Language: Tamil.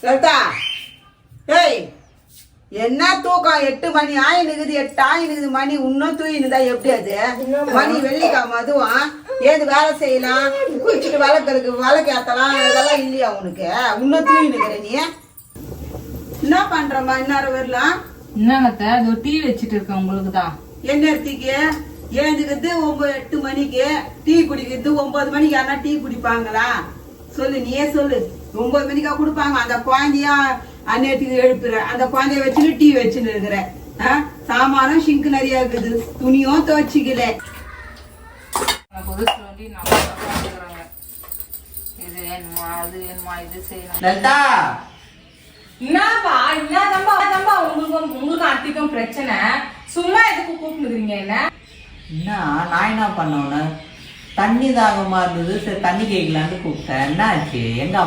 லலிதா, ஏய் என்ன தூக்கம்? 8 மணி ஆயினுக்குது, 8 ஆயினுக்குது மணி. இன்னும் தூயினுதா? எப்படி அது மணி? வெள்ளிக்காம அதுவும் ஏது வேலை செய்யலாம், குளிச்சுட்டு விளக்கு ஏத்தலாம், இதெல்லாம் இல்லையா உனக்கு? இன்னும் தூயினுக்குற நீ என்ன பண்றமா? இந்நேரம் வரலாம் என்னங்கத்த அது டீ வச்சிட்டு இருக்கேன் உங்களுக்கு தான். எந்நேரத்துக்கு ஏந்துக்கிறது 8 மணிக்கு, டீ குடிக்கிறது 9 மணிக்கு. யாரா டீ குடிப்பாங்களா? சொல்லு, நீயே சொல்லு. 9 மணிக்கா குடிப்பாங்க? அந்த குழந்தையா அந்நேரத்துக்கு எழுப்புற, அந்த குழந்தைய வச்சுட்டு டீ வச்சுன்னு இருக்கிற. சாமானும் சிங்க் நிறைய இருக்குது, துணியும் துவச்சிக்கல. இது வேணுமா அது வேணுமா இது செய்யணும். லலிதா, என்னப்பா என்னதான்பா உங்களுக்கு அத்திக்கும் பிரச்சனை? சும்மா எதுக்கு கூப்பிட்டுக்கிறீங்க என்ன? நான் என்ன பண்ண? தண்ணி தாகமா இருந்தது, சரி தண்ணி கேட்கலான்னு கூப்பிட்டேன். என்ன ஆச்சு? எங்க